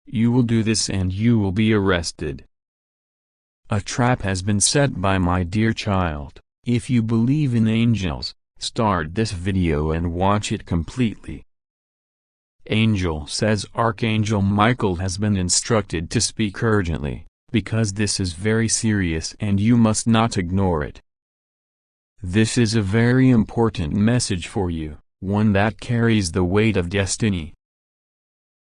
You will do this and you will be arrested. A trap has been set by my dear child. If you believe in angels, start this video and watch it completely. Angel says Archangel Michael has been instructed to speak urgently, because this is very serious and you must not ignore it. This is a very important message for you, one that carries the weight of destiny.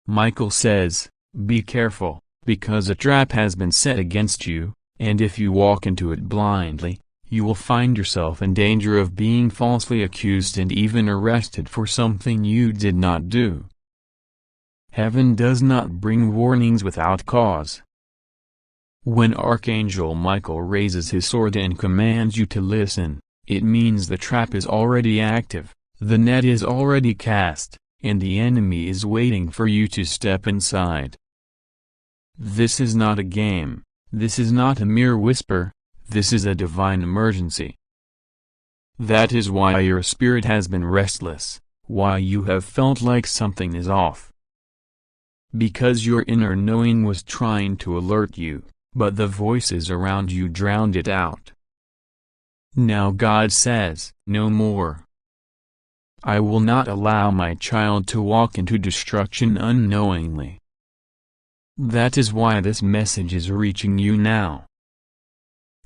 Michael says, be careful, because a trap has been set against you, and if you walk into it blindly, you will find yourself in danger of being falsely accused and even arrested for something you did not do. Heaven does not bring warnings without cause. When Archangel Michael raises his sword and commands you to listen, it means the trap is already active, the net is already cast, and the enemy is waiting for you to step inside. This is not a game, this is not a mere whisper, this is a divine emergency. That is why your spirit has been restless, why you have felt like something is off. Because your inner knowing was trying to alert you, but the voices around you drowned it out. Now God says, no more. I will not allow my child to walk into destruction unknowingly. That is why this message is reaching you now.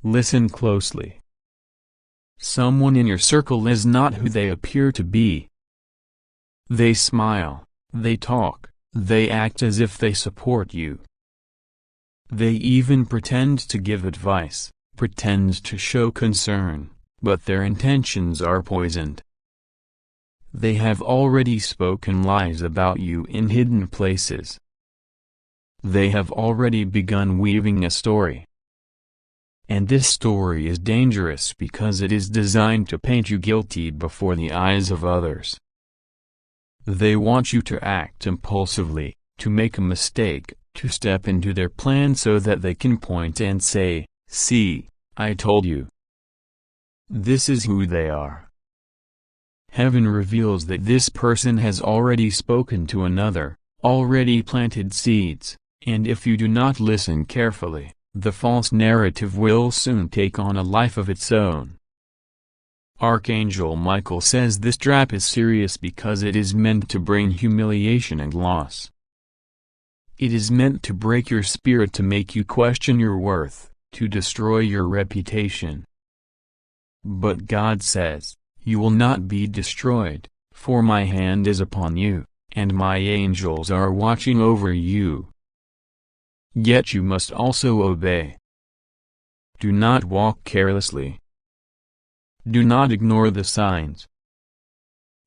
Listen closely. Someone in your circle is not who they appear to be. They smile, they talk, they act as if they support you. They even pretend to give advice, pretend to show concern, but their intentions are poisoned. They have already spoken lies about you in hidden places. They have already begun weaving a story. And this story is dangerous because it is designed to paint you guilty before the eyes of others. They want you to act impulsively, to make a mistake, to step into their plan so that they can point and say, see, I told you. This is who they are. Heaven reveals that this person has already spoken to another, already planted seeds, and if you do not listen carefully, the false narrative will soon take on a life of its own. Archangel Michael says this trap is serious because it is meant to bring humiliation and loss. It is meant to break your spirit, to make you question your worth, to destroy your reputation. But God says, you will not be destroyed, for my hand is upon you, and my angels are watching over you. Yet you must also obey. Do not walk carelessly. Do not ignore the signs.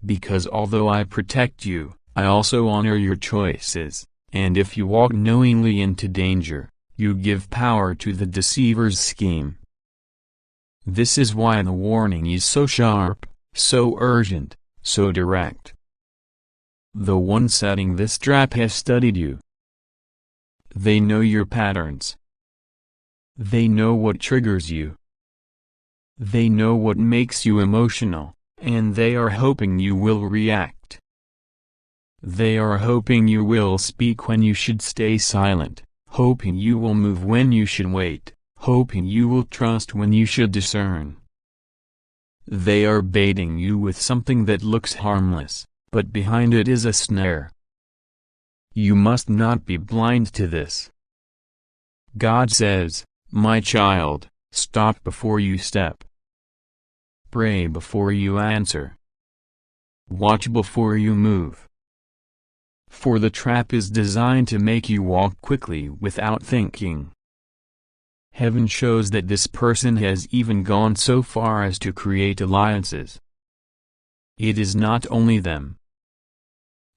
Because although I protect you, I also honor your choices, and if you walk knowingly into danger, you give power to the deceiver's scheme. This is why the warning is so sharp, so urgent, so direct. The one setting this trap has studied you. They know your patterns. They know what triggers you. They know what makes you emotional, and they are hoping you will react. They are hoping you will speak when you should stay silent, hoping you will move when you should wait, hoping you will trust when you should discern. They are baiting you with something that looks harmless, but behind it is a snare. You must not be blind to this. God says, my child, stop before you step. Pray before you answer. Watch before you move. For the trap is designed to make you walk quickly without thinking. Heaven shows that this person has even gone so far as to create alliances. It is not only them.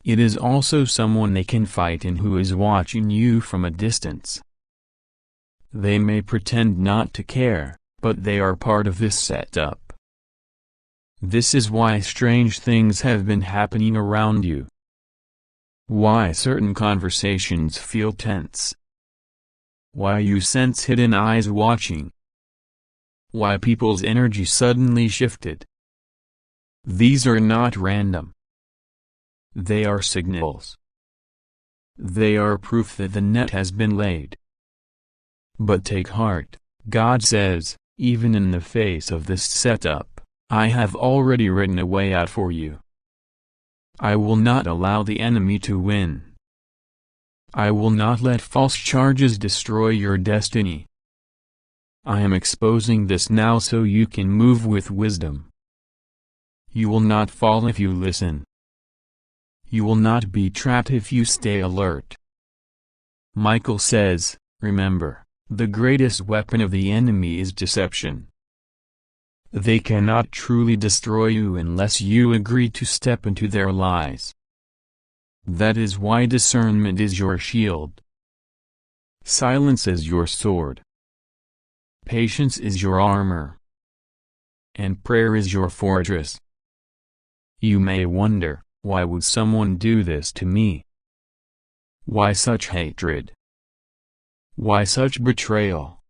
It is also someone they can fight and who is watching you from a distance. They may pretend not to care, but they are part of this setup. This is why strange things have been happening around you. Why certain conversations feel tense. Why you sense hidden eyes watching. Why people's energy suddenly shifted. These are not random. They are signals. They are proof that the net has been laid. But take heart, God says, even in the face of this setup, I have already written a way out for you. I will not allow the enemy to win. I will not let false charges destroy your destiny. I am exposing this now so you can move with wisdom. You will not fall if you listen. You will not be trapped if you stay alert. Michael says, remember, the greatest weapon of the enemy is deception. They cannot truly destroy you unless you agree to step into their lies. That is why discernment is your shield. Silence is your sword. Patience is your armor. And prayer is your fortress. You may wonder, why would someone do this to me? Why such hatred? Why such betrayal?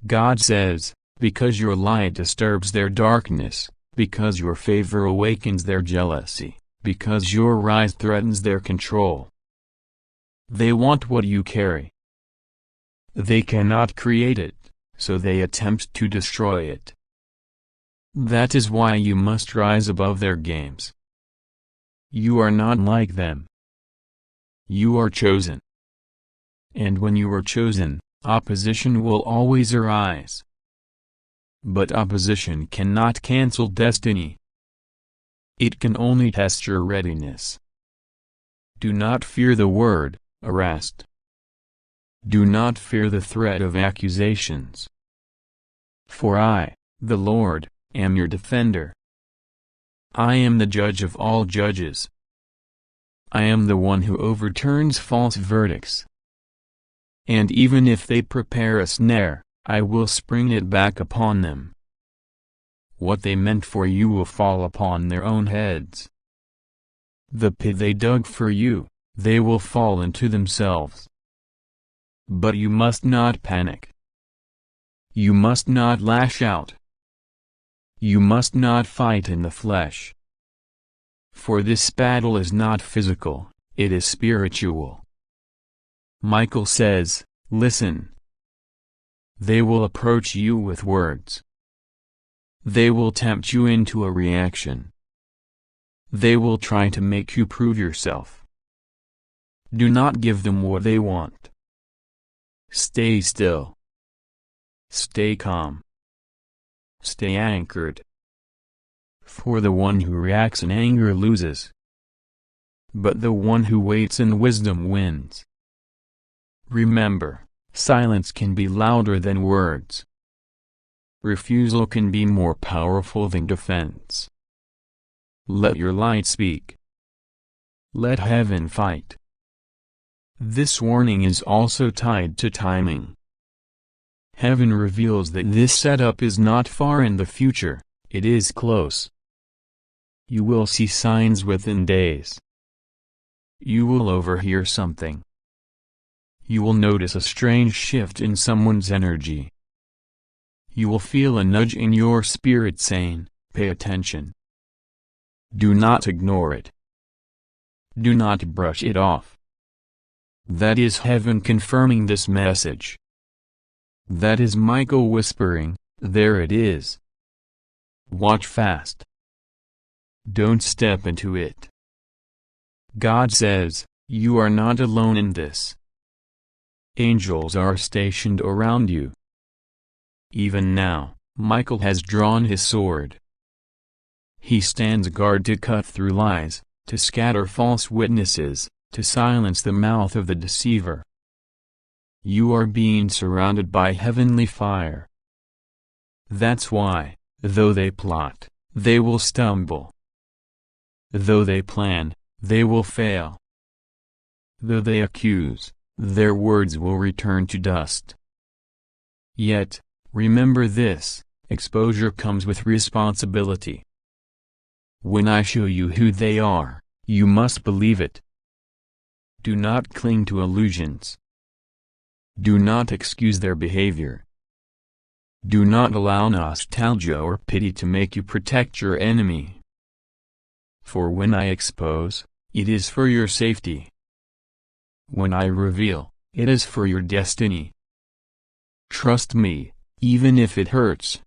God says, because your light disturbs their darkness, because your favor awakens their jealousy, because your rise threatens their control. They want what you carry. They cannot create it, so they attempt to destroy it. That is why you must rise above their games. You are not like them. You are chosen. And when you are chosen, opposition will always arise. But opposition cannot cancel destiny. It can only test your readiness. Do not fear the word, arrest. Do not fear the threat of accusations. For I, the Lord, am your defender. I am the judge of all judges. I am the one who overturns false verdicts. And even if they prepare a snare, I will spring it back upon them. What they meant for you will fall upon their own heads. The pit they dug for you, they will fall into themselves. But you must not panic. You must not lash out. You must not fight in the flesh. For this battle is not physical, it is spiritual. Michael says, listen. They will approach you with words. They will tempt you into a reaction. They will try to make you prove yourself. Do not give them what they want. Stay still. Stay calm. Stay anchored. For the one who reacts in anger loses. But the one who waits in wisdom wins. Remember, silence can be louder than words. Refusal can be more powerful than defense. Let your light speak. Let heaven fight. This warning is also tied to timing. Heaven reveals that this setup is not far in the future, it is close. You will see signs within days. You will overhear something. You will notice a strange shift in someone's energy. You will feel a nudge in your spirit saying, pay attention. Do not ignore it. Do not brush it off. That is heaven confirming this message. That is Michael whispering, there it is. Watch fast. Don't step into it. God says, you are not alone in this. Angels are stationed around you. Even now, Michael has drawn his sword. He stands guard to cut through lies, to scatter false witnesses, to silence the mouth of the deceiver. You are being surrounded by heavenly fire. That's why, though they plot, they will stumble. Though they plan, they will fail. Though they accuse, their words will return to dust. Yet, remember this, exposure comes with responsibility. When I show you who they are, you must believe it. Do not cling to illusions. Do not excuse their behavior. Do not allow nostalgia or pity to make you protect your enemy. For when I expose, it is for your safety. When I reveal, it is for your destiny. Trust me, even if it hurts.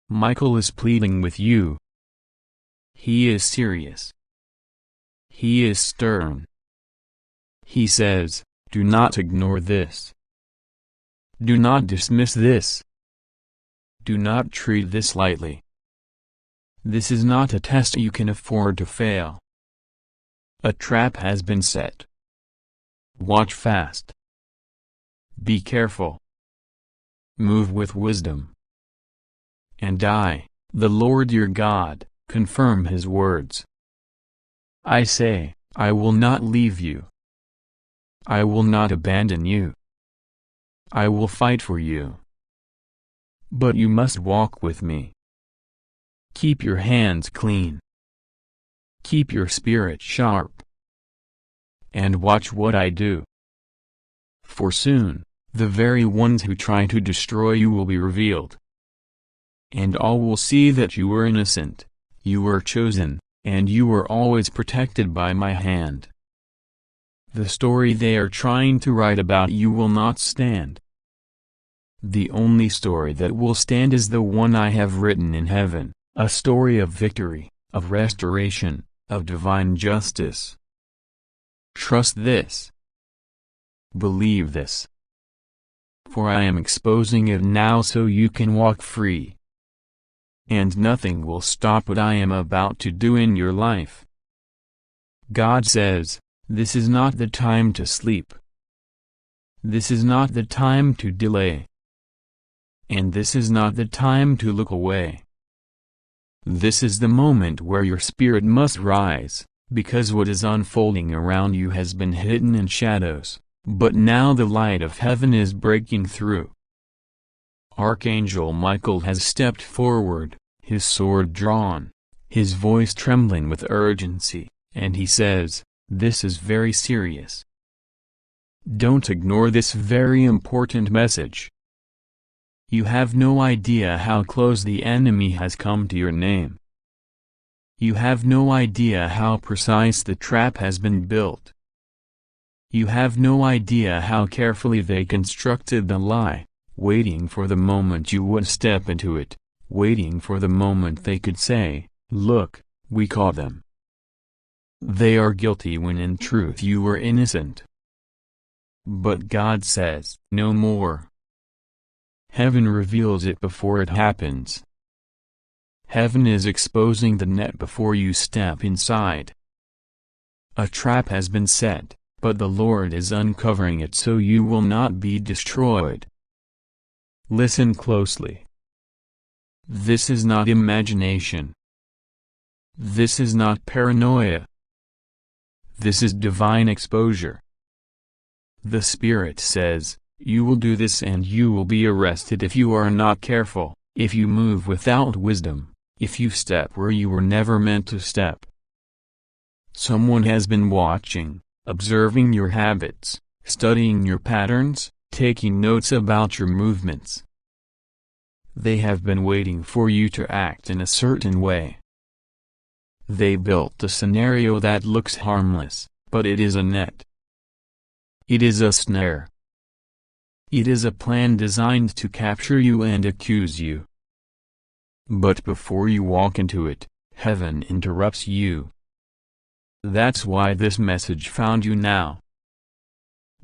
Michael is pleading with you. He is serious. He is stern. He says, do not ignore this. Do not dismiss this. Do not treat this lightly. This is not a test you can afford to fail. A trap has been set. Watch fast. Be careful. Move with wisdom. And I, the Lord your God, confirm his words. I say, I will not leave you. I will not abandon you. I will fight for you. But you must walk with me. Keep your hands clean. Keep your spirit sharp. And watch what I do. For soon, the very ones who try to destroy you will be revealed. And all will see that you were innocent, you were chosen, and you were always protected by my hand. The story they are trying to write about you will not stand. The only story that will stand is the one I have written in heaven, a story of victory, of restoration, of divine justice. Trust this. Believe this. For I am exposing it now so you can walk free. And nothing will stop what I am about to do in your life. God says, this is not the time to sleep. This is not the time to delay. And this is not the time to look away. This is the moment where your spirit must rise, because what is unfolding around you has been hidden in shadows, but now the light of heaven is breaking through. Archangel Michael has stepped forward, his sword drawn, his voice trembling with urgency, and he says, this is very serious. Don't ignore this very important message. You have no idea how close the enemy has come to your name. You have no idea how precise the trap has been built. You have no idea how carefully they constructed the lie, waiting for the moment you would step into it, waiting for the moment they could say, look, we caught them. They are guilty when in truth you were innocent. But God says, no more. Heaven reveals it before it happens. Heaven is exposing the net before you step inside. A trap has been set, but the Lord is uncovering it so you will not be destroyed. Listen closely. This is not imagination. This is not paranoia. This is divine exposure. The Spirit says, you will do this and you will be arrested if you are not careful, if you move without wisdom, if you step where you were never meant to step. Someone has been watching, observing your habits, studying your patterns, taking notes about your movements. They have been waiting for you to act in a certain way. They built a scenario that looks harmless, but it is a net. It is a snare. It is a plan designed to capture you and accuse you. But before you walk into it, heaven interrupts you. That's why this message found you now.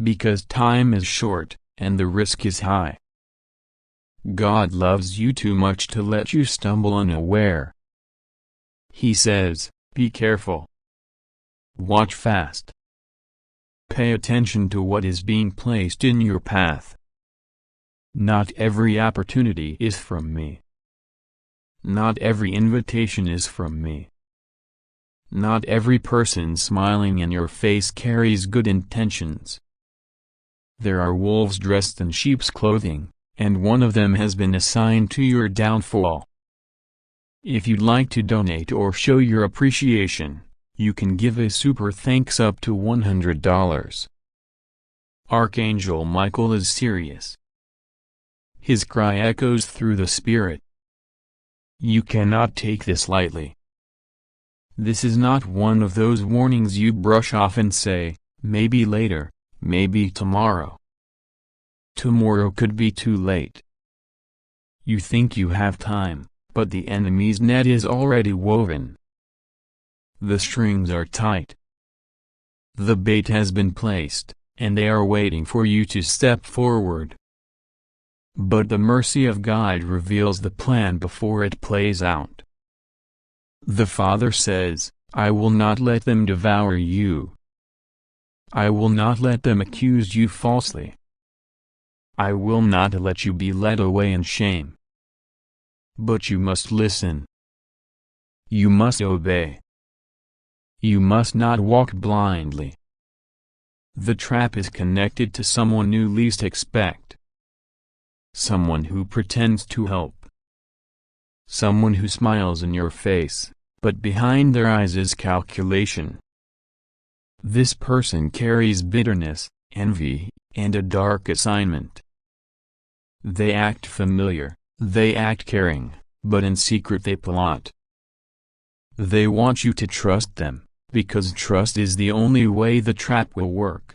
Because time is short, and the risk is high. God loves you too much to let you stumble unaware. He says, be careful. Watch fast. Pay attention to what is being placed in your path. Not every opportunity is from me. Not every invitation is from me. Not every person smiling in your face carries good intentions. There are wolves dressed in sheep's clothing, and one of them has been assigned to your downfall. If you'd like to donate or show your appreciation, you can give a super thanks up to $100. Archangel Michael is serious. His cry echoes through the Spirit. You cannot take this lightly. This is not one of those warnings you brush off and say, maybe later, maybe tomorrow. Tomorrow could be too late. You think you have time, but the enemy's net is already woven. The strings are tight. The bait has been placed, and they are waiting for you to step forward. But the mercy of God reveals the plan before it plays out. The Father says, I will not let them devour you. I will not let them accuse you falsely. I will not let you be led away in shame. But you must listen. You must obey. You must not walk blindly. The trap is connected to someone you least expect. Someone who pretends to help. Someone who smiles in your face, but behind their eyes is calculation. This person carries bitterness, envy, and a dark assignment. They act familiar, they act caring, but in secret they plot. They want you to trust them, because trust is the only way the trap will work.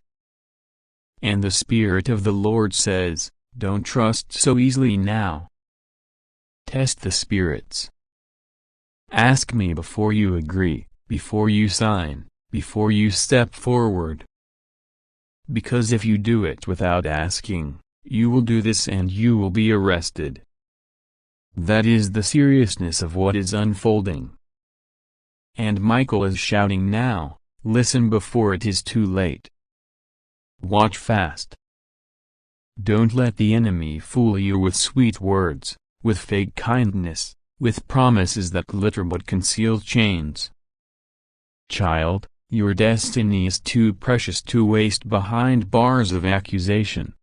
And the Spirit of the Lord says, don't trust so easily now. Test the spirits. Ask me before you agree, before you sign, before you step forward. Because if you do it without asking, you will do this and you will be arrested. That is the seriousness of what is unfolding. And Michael is shouting now, listen before it is too late. Watch fast. Don't let the enemy fool you with sweet words, with fake kindness, with promises that glitter but conceal chains. Child, your destiny is too precious to waste behind bars of accusation.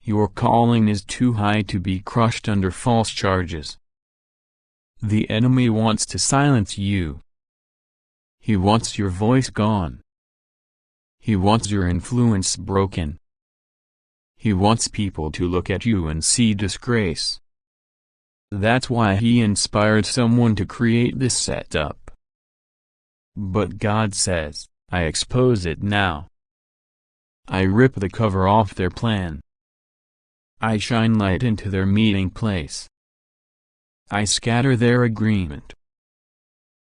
Your calling is too high to be crushed under false charges. The enemy wants to silence you. He wants your voice gone. He wants your influence broken. He wants people to look at you and see disgrace. That's why he inspired someone to create this setup. But God says, I expose it now. I rip the cover off their plan. I shine light into their meeting place. I scatter their agreement.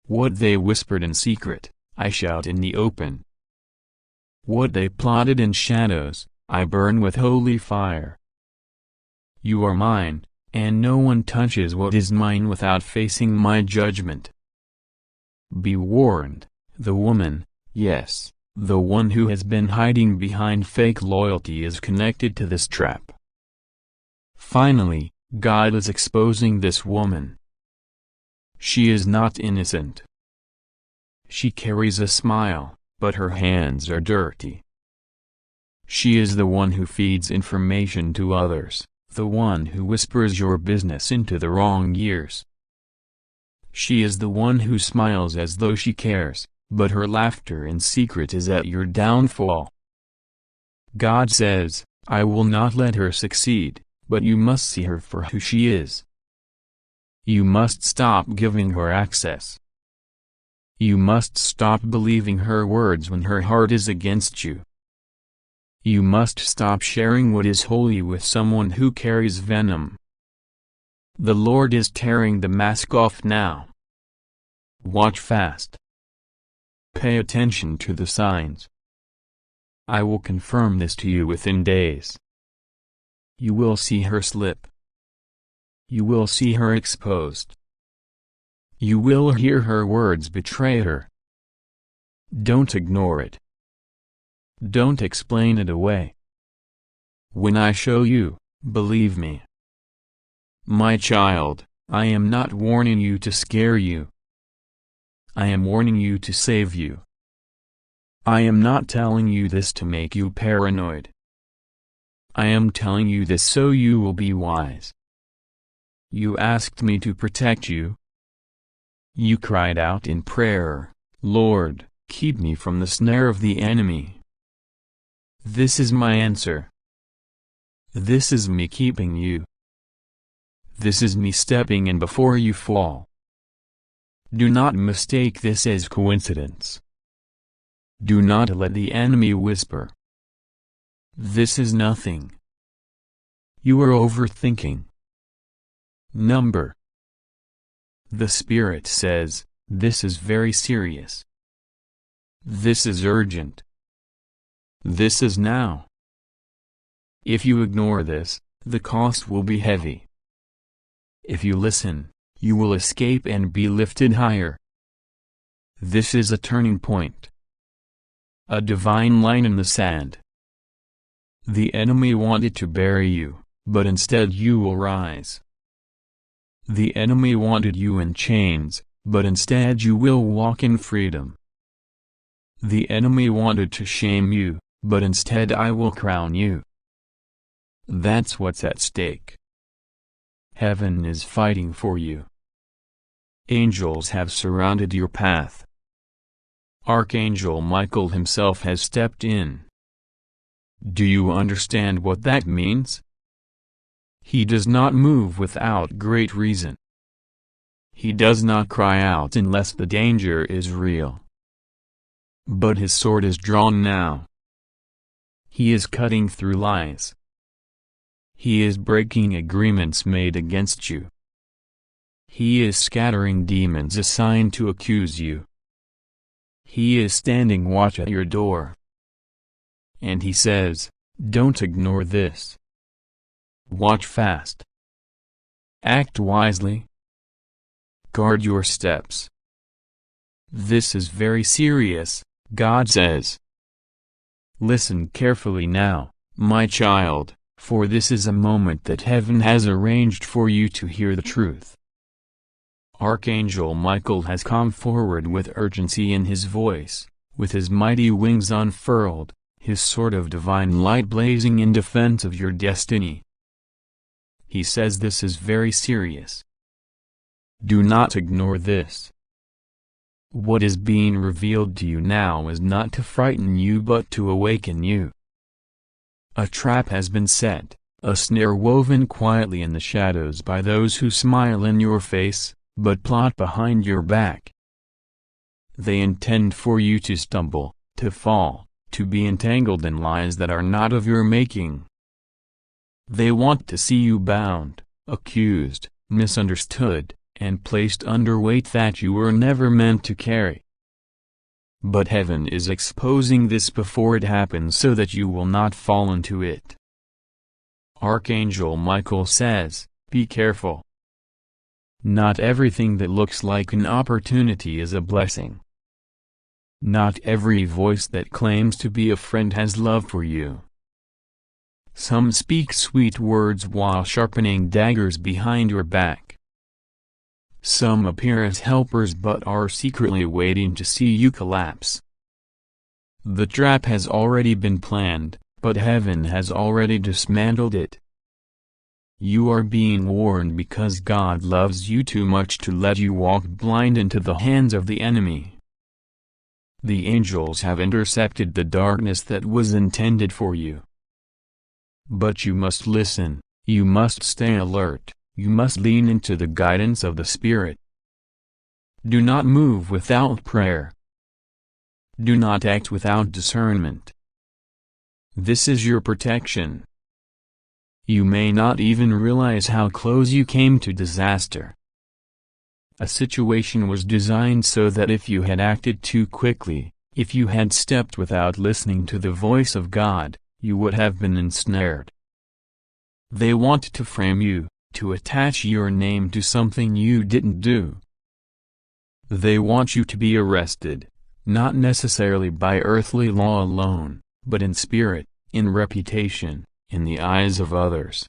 What they whispered in secret, I shout in the open. What they plotted in shadows, I burn with holy fire. You are mine, and no one touches what is mine without facing my judgment. Be warned, the woman, yes, the one who has been hiding behind fake loyalty is connected to this trap. Finally, God is exposing this woman. She is not innocent. She carries a smile, but her hands are dirty. She is the one who feeds information to others, the one who whispers your business into the wrong ears. She is the one who smiles as though she cares, but her laughter in secret is at your downfall. God says, I will not let her succeed, but you must see her for who she is. You must stop giving her access. You must stop believing her words when her heart is against you. You must stop sharing what is holy with someone who carries venom. The Lord is tearing the mask off now. Watch fast. Pay attention to the signs. I will confirm this to you within days. You will see her slip. You will see her exposed. You will hear her words betray her. Don't ignore it. Don't explain it away. When I show you, believe me. My child, I am not warning you to scare you. I am warning you to save you. I am not telling you this to make you paranoid. I am telling you this so you will be wise. You asked me to protect you. You cried out in prayer, Lord, keep me from the snare of the enemy. This is my answer. This is me keeping you. This is me stepping in before you fall. Do not mistake this as coincidence. Do not let the enemy whisper, "This is nothing. You are overthinking." Number. The Spirit says, this is very serious. This is urgent. This is now. If you ignore this, the cost will be heavy. If you listen, you will escape and be lifted higher. This is a turning point. A divine line in the sand. The enemy wanted to bury you, but instead you will rise. The enemy wanted you in chains, but instead you will walk in freedom. The enemy wanted to shame you, but instead I will crown you. That's what's at stake. Heaven is fighting for you. Angels have surrounded your path. Archangel Michael himself has stepped in. Do you understand what that means? He does not move without great reason. He does not cry out unless the danger is real. But his sword is drawn now. He is cutting through lies. He is breaking agreements made against you. He is scattering demons assigned to accuse you. He is standing watch at your door. And he says, don't ignore this. Watch fast. Act wisely. Guard your steps. This is very serious, God says. Listen carefully now, my child, for this is a moment that heaven has arranged for you to hear the truth. Archangel Michael has come forward with urgency in his voice, with his mighty wings unfurled, his sword of divine light blazing in defense of your destiny. He says this is very serious. Do not ignore this. What is being revealed to you now is not to frighten you but to awaken you. A trap has been set, a snare woven quietly in the shadows by those who smile in your face, but plot behind your back. They intend for you to stumble, to fall, to be entangled in lies that are not of your making. They want to see you bound, accused, misunderstood, and placed under weight that you were never meant to carry. But heaven is exposing this before it happens so that you will not fall into it. Archangel Michael says, be careful. Not everything that looks like an opportunity is a blessing. Not every voice that claims to be a friend has love for you. Some speak sweet words while sharpening daggers behind your back. Some appear as helpers but are secretly waiting to see you collapse. The trap has already been planned, but heaven has already dismantled it. You are being warned because God loves you too much to let you walk blind into the hands of the enemy. The angels have intercepted the darkness that was intended for you. But you must listen, you must stay alert, you must lean into the guidance of the Spirit. Do not move without prayer. Do not act without discernment. This is your protection. You may not even realize how close you came to disaster. A situation was designed so that if you had acted too quickly, if you had stepped without listening to the voice of God, you would have been ensnared. They want to frame you, to attach your name to something you didn't do. They want you to be arrested, not necessarily by earthly law alone, but in spirit, in reputation, in the eyes of others.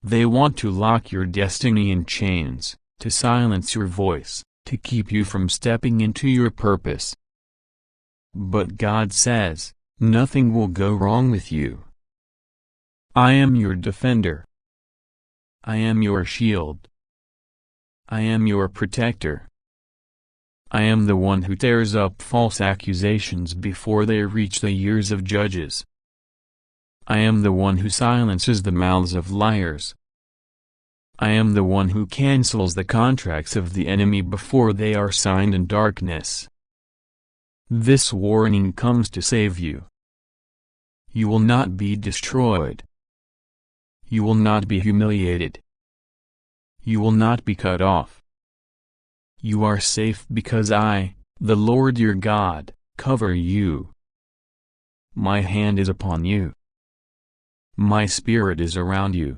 They want to lock your destiny in chains, to silence your voice, to keep you from stepping into your purpose. But God says, nothing will go wrong with you. I am your defender. I am your shield. I am your protector. I am the one who tears up false accusations before they reach the ears of judges. I am the one who silences the mouths of liars. I am the one who cancels the contracts of the enemy before they are signed in darkness. This warning comes to save you. You will not be destroyed. You will not be humiliated. You will not be cut off. You are safe because I, the Lord your God, cover you. My hand is upon you. My spirit is around you.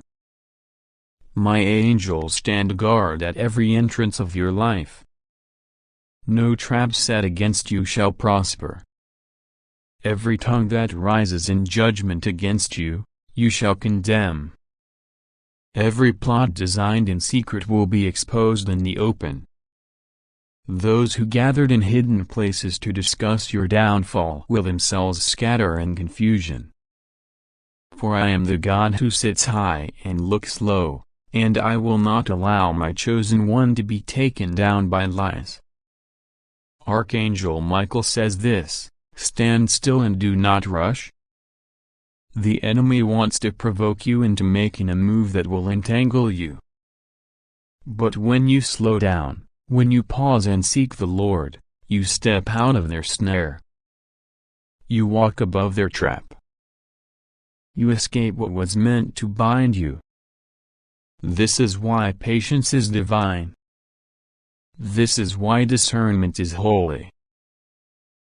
My angels stand guard at every entrance of your life. No trap set against you shall prosper. Every tongue that rises in judgment against you, you shall condemn. Every plot designed in secret will be exposed in the open. Those who gathered in hidden places to discuss your downfall will themselves scatter in confusion. For I am the God who sits high and looks low, and I will not allow my chosen one to be taken down by lies. Archangel Michael says this, stand still and do not rush. The enemy wants to provoke you into making a move that will entangle you. But when you slow down, when you pause and seek the Lord, you step out of their snare. You walk above their trap. You escape what was meant to bind you. This is why patience is divine. This is why discernment is holy.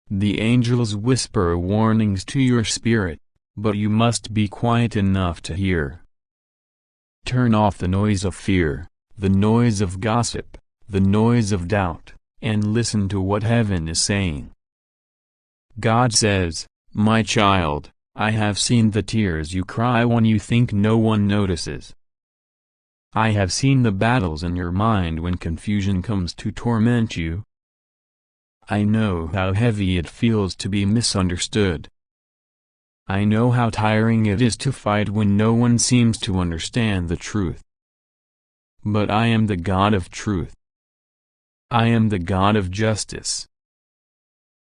The angels whisper warnings to your spirit, but you must be quiet enough to hear. Turn off the noise of fear, the noise of gossip, the noise of doubt, and listen to what heaven is saying. God says, my child, I have seen the tears you cry when you think no one notices. I have seen the battles in your mind when confusion comes to torment you. I know how heavy it feels to be misunderstood. I know how tiring it is to fight when no one seems to understand the truth. But I am the God of truth. I am the God of justice.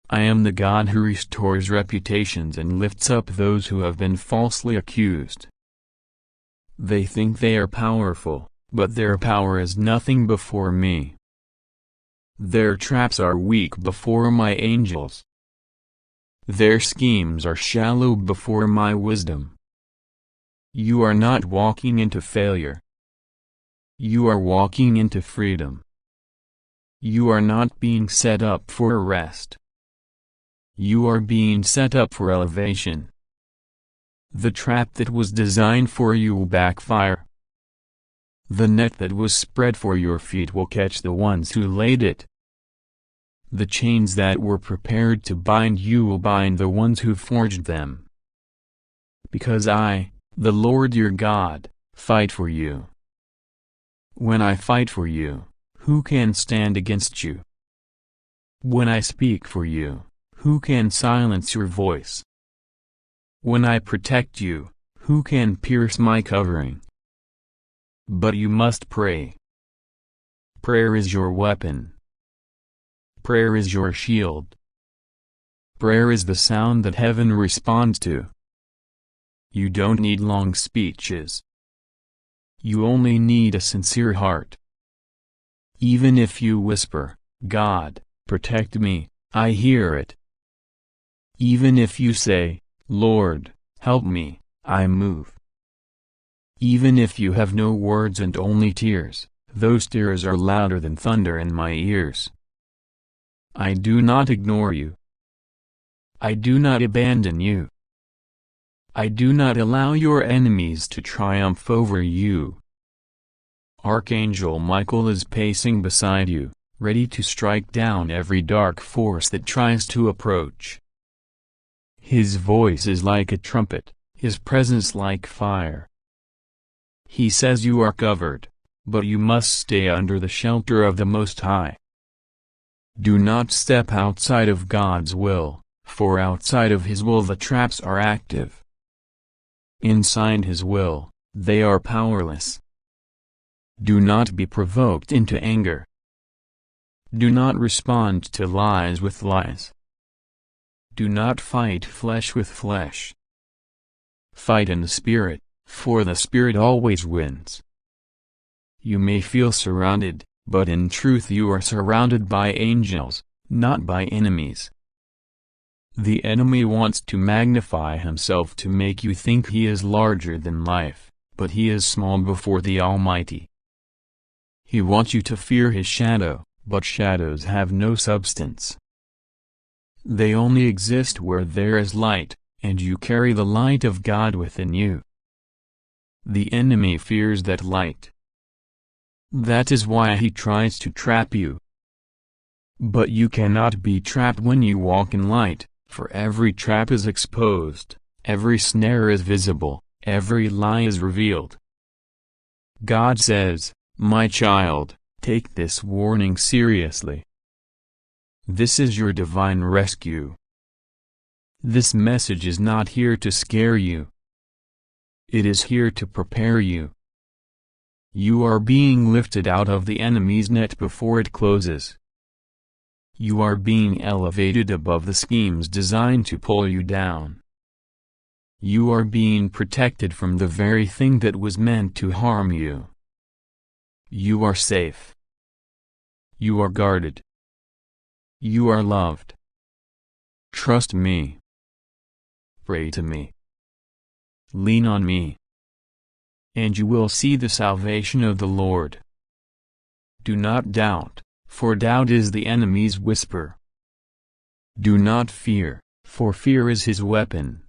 I am the God who restores reputations and lifts up those who have been falsely accused. They think they are powerful, but their power is nothing before me. Their traps are weak before my angels. Their schemes are shallow before my wisdom. You are not walking into failure. You are walking into freedom. You are not being set up for arrest. You are being set up for elevation. The trap that was designed for you will backfire. The net that was spread for your feet will catch the ones who laid it. The chains that were prepared to bind you will bind the ones who forged them. Because I, the Lord your God, fight for you. When I fight for you, who can stand against you? When I speak for you, who can silence your voice? When I protect you, who can pierce my covering? But you must pray. Prayer is your weapon. Prayer is your shield. Prayer is the sound that heaven responds to. You don't need long speeches. You only need a sincere heart. Even if you whisper, God, protect me, I hear it. Even if you say, Lord, help me, I move. Even if you have no words and only tears, those tears are louder than thunder in my ears. I do not ignore you. I do not abandon you. I do not allow your enemies to triumph over you. Archangel Michael is pacing beside you, ready to strike down every dark force that tries to approach. His voice is like a trumpet, his presence like fire. He says you are covered, but you must stay under the shelter of the Most High. Do not step outside of God's will, for outside of His will the traps are active. Inside His will, they are powerless. Do not be provoked into anger. Do not respond to lies with lies. Do not fight flesh with flesh. Fight in the Spirit, for the Spirit always wins. You may feel surrounded, but in truth you are surrounded by angels, not by enemies. The enemy wants to magnify himself to make you think he is larger than life, but he is small before the Almighty. He wants you to fear his shadow, but shadows have no substance. They only exist where there is light, and you carry the light of God within you. The enemy fears that light. That is why he tries to trap you. But you cannot be trapped when you walk in light, for every trap is exposed, every snare is visible, every lie is revealed. God says, "My child, take this warning seriously. This is your divine rescue. This message is not here to scare you. It is here to prepare you. You are being lifted out of the enemy's net before it closes. You are being elevated above the schemes designed to pull you down. You are being protected from the very thing that was meant to harm you. You are safe. You are guarded. You are loved. Trust me. Pray to me. Lean on me. And you will see the salvation of the Lord. Do not doubt, for doubt is the enemy's whisper. Do not fear, for fear is his weapon.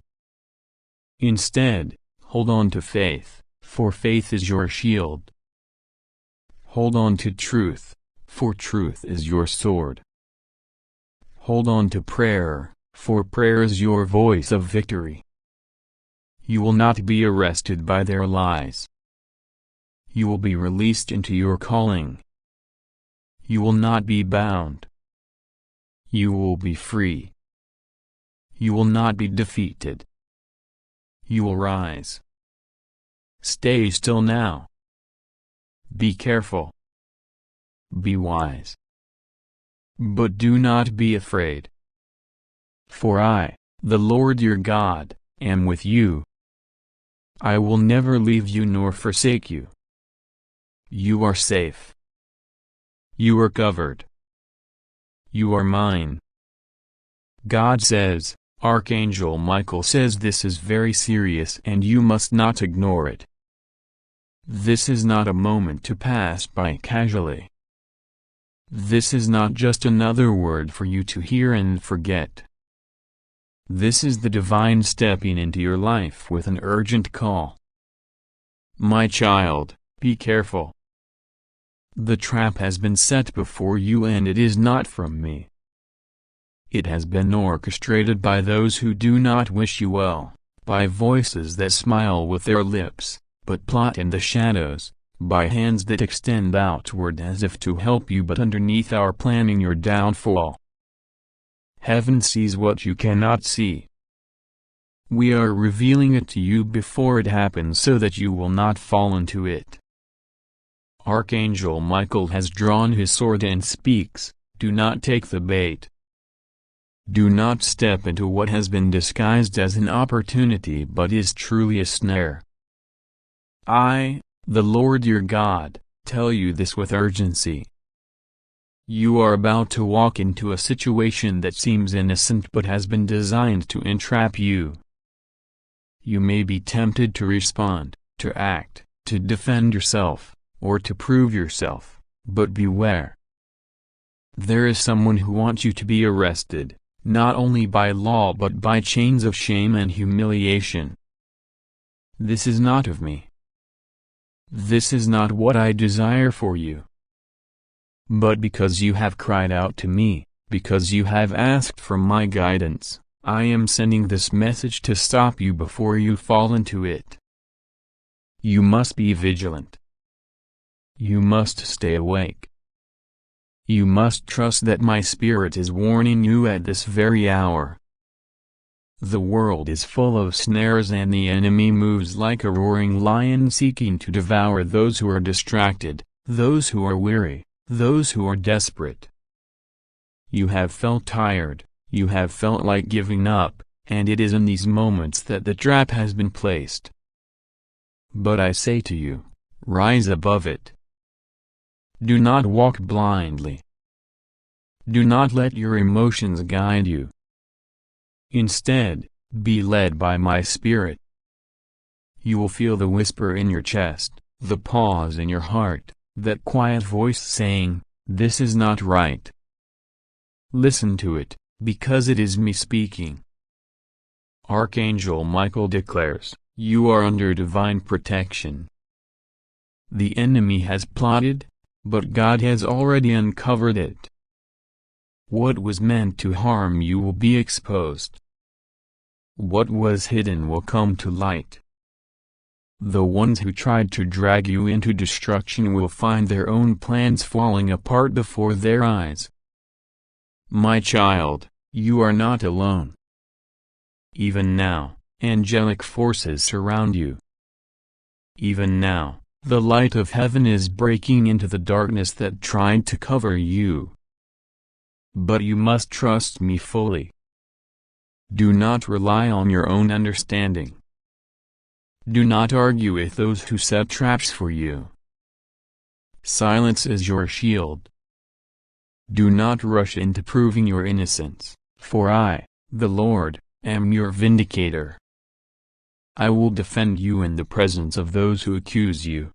Instead, hold on to faith, for faith is your shield. Hold on to truth, for truth is your sword. Hold on to prayer, for prayer is your voice of victory. You will not be arrested by their lies. You will be released into your calling. You will not be bound. You will be free. You will not be defeated. You will rise. Stay still now. Be careful. Be wise. But do not be afraid. For I, the Lord your God, am with you. I will never leave you nor forsake you. You are safe. You are covered. You are mine. God says, Archangel Michael says this is very serious and you must not ignore it. This is not a moment to pass by casually. This is not just another word for you to hear and forget. This is the divine stepping into your life with an urgent call. My child, be careful. The trap has been set before you and it is not from me. It has been orchestrated by those who do not wish you well, by voices that smile with their lips, but plot in the shadows, by hands that extend outward as if to help you but underneath are planning your downfall. Heaven sees what you cannot see. We are revealing it to you before it happens so that you will not fall into it. Archangel Michael has drawn his sword and speaks, do not take the bait. Do not step into what has been disguised as an opportunity but is truly a snare. I, the Lord your God, tell you this with urgency. You are about to walk into a situation that seems innocent but has been designed to entrap you. You may be tempted to respond, to act, to defend yourself, or to prove yourself, but beware. There is someone who wants you to be arrested, not only by law but by chains of shame and humiliation. This is not of me. This is not what I desire for you. But because you have cried out to me, because you have asked for my guidance, I am sending this message to stop you before you fall into it. You must be vigilant. You must stay awake. You must trust that my Spirit is warning you at this very hour. The world is full of snares and the enemy moves like a roaring lion seeking to devour those who are distracted, those who are weary, those who are desperate. You have felt tired, you have felt like giving up, and it is in these moments that the trap has been placed. But I say to you, rise above it. Do not walk blindly. Do not let your emotions guide you. Instead, be led by my Spirit. You will feel the whisper in your chest, the pause in your heart, that quiet voice saying, "This is not right." Listen to it, because it is me speaking. Archangel Michael declares, "You are under divine protection." The enemy has plotted, but God has already uncovered it. What was meant to harm you will be exposed. What was hidden will come to light. The ones who tried to drag you into destruction will find their own plans falling apart before their eyes. My child, you are not alone. Even now, angelic forces surround you. Even now, the light of heaven is breaking into the darkness that tried to cover you. But you must trust me fully. Do not rely on your own understanding. Do not argue with those who set traps for you. Silence is your shield. Do not rush into proving your innocence, for I, the Lord, am your vindicator. I will defend you in the presence of those who accuse you.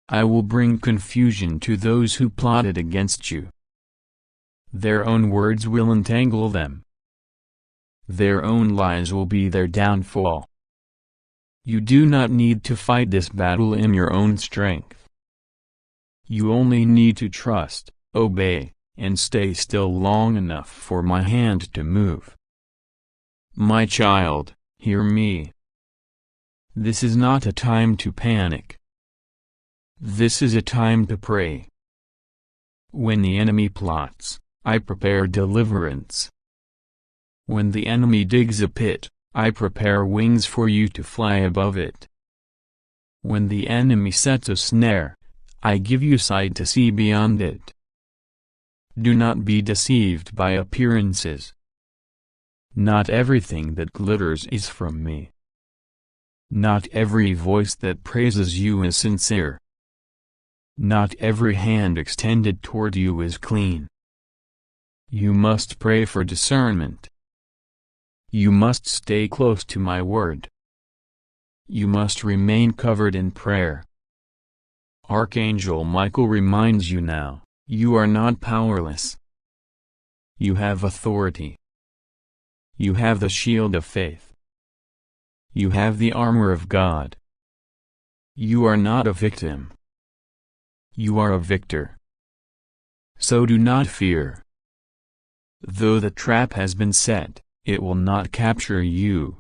I will bring confusion to those who plotted against you. Their own words will entangle them. Their own lies will be their downfall. You do not need to fight this battle in your own strength. You only need to trust, obey, and stay still long enough for my hand to move. My child, hear me. This is not a time to panic. This is a time to pray. When the enemy plots, I prepare deliverance. When the enemy digs a pit, I prepare wings for you to fly above it. When the enemy sets a snare, I give you sight to see beyond it. Do not be deceived by appearances. Not everything that glitters is from me. Not every voice that praises you is sincere. Not every hand extended toward you is clean. You must pray for discernment. You must stay close to my word. You must remain covered in prayer. Archangel Michael reminds you now, you are not powerless. You have authority. You have the shield of faith. You have the armor of God. You are not a victim. You are a victor. So do not fear. Though the trap has been set, it will not capture you.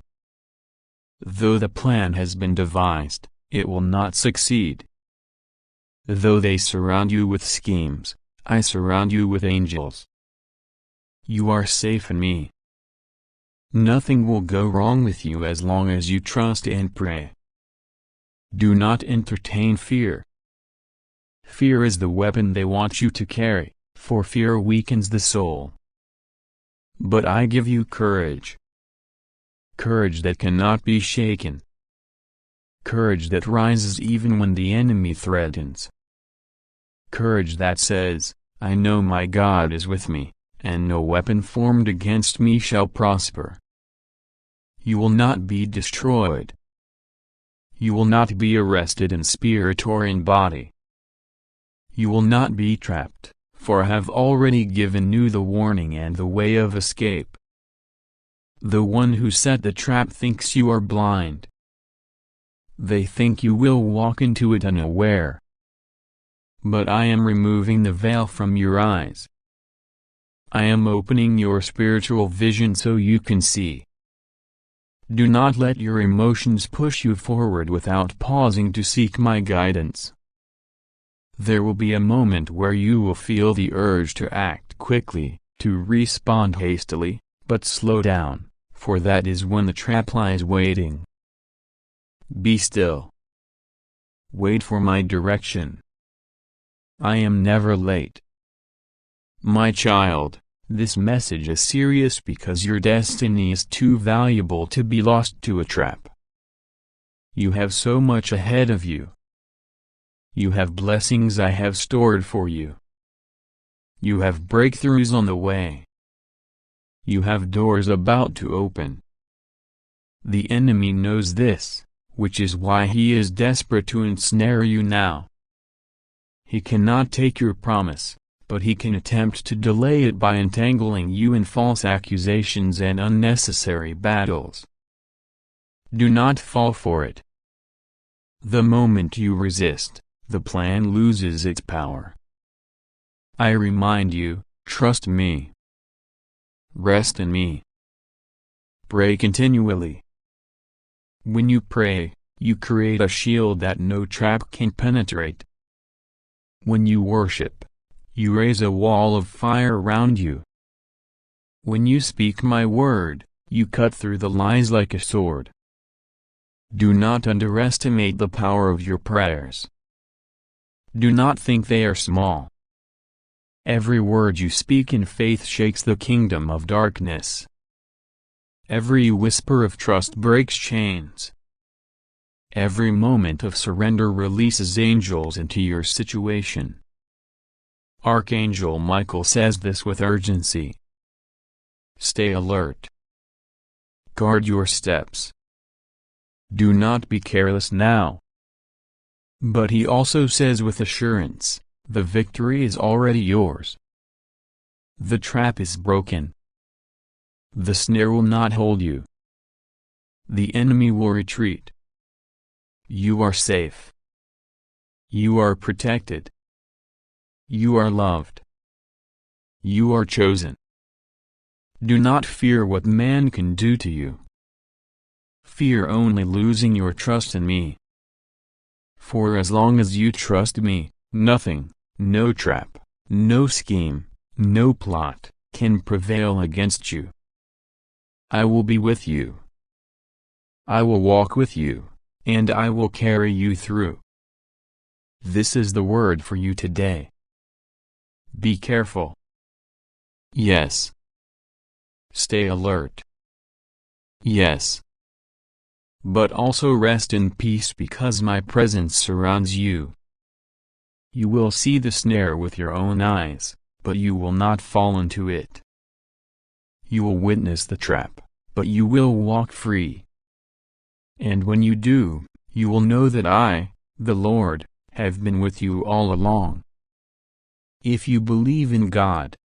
Though the plan has been devised, it will not succeed. Though they surround you with schemes, I surround you with angels. You are safe in me. Nothing will go wrong with you as long as you trust and pray. Do not entertain fear. Fear is the weapon they want you to carry, for fear weakens the soul. But I give you courage. Courage that cannot be shaken. Courage that rises even when the enemy threatens. Courage that says, I know my God is with me, and no weapon formed against me shall prosper. You will not be destroyed. You will not be arrested in spirit or in body. You will not be trapped, for I have already given you the warning and the way of escape. The one who set the trap thinks you are blind. They think you will walk into it unaware. But I am removing the veil from your eyes. I am opening your spiritual vision so you can see. Do not let your emotions push you forward without pausing to seek my guidance. There will be a moment where you will feel the urge to act quickly, to respond hastily, but slow down, for that is when the trap lies waiting. Be still. Wait for my direction. I am never late. My child, this message is serious because your destiny is too valuable to be lost to a trap. You have so much ahead of you. You have blessings I have stored for you. You have breakthroughs on the way. You have doors about to open. The enemy knows this, which is why he is desperate to ensnare you now. He cannot take your promise, but he can attempt to delay it by entangling you in false accusations and unnecessary battles. Do not fall for it. The moment you resist, the plan loses its power. I remind you, trust me. Rest in me. Pray continually. When you pray, you create a shield that no trap can penetrate. When you worship, you raise a wall of fire around you. When you speak my word, you cut through the lies like a sword. Do not underestimate the power of your prayers. Do not think they are small. Every word you speak in faith shakes the kingdom of darkness. Every whisper of trust breaks chains. Every moment of surrender releases angels into your situation. Archangel Michael says this with urgency. Stay alert. Guard your steps. Do not be careless now. But he also says with assurance, the victory is already yours. The trap is broken. The snare will not hold you. The enemy will retreat. You are safe. You are protected. You are loved. You are chosen. Do not fear what man can do to you. Fear only losing your trust in me. For as long as you trust me, nothing, no trap, no scheme, no plot, can prevail against you. I will be with you. I will walk with you, and I will carry you through. This is the word for you today. Be careful. Yes. Stay alert. Yes. But also rest in peace because my presence surrounds you. You will see the snare with your own eyes, but you will not fall into it. You will witness the trap, but you will walk free. And when you do, you will know that I, the Lord, have been with you all along. If you believe in God,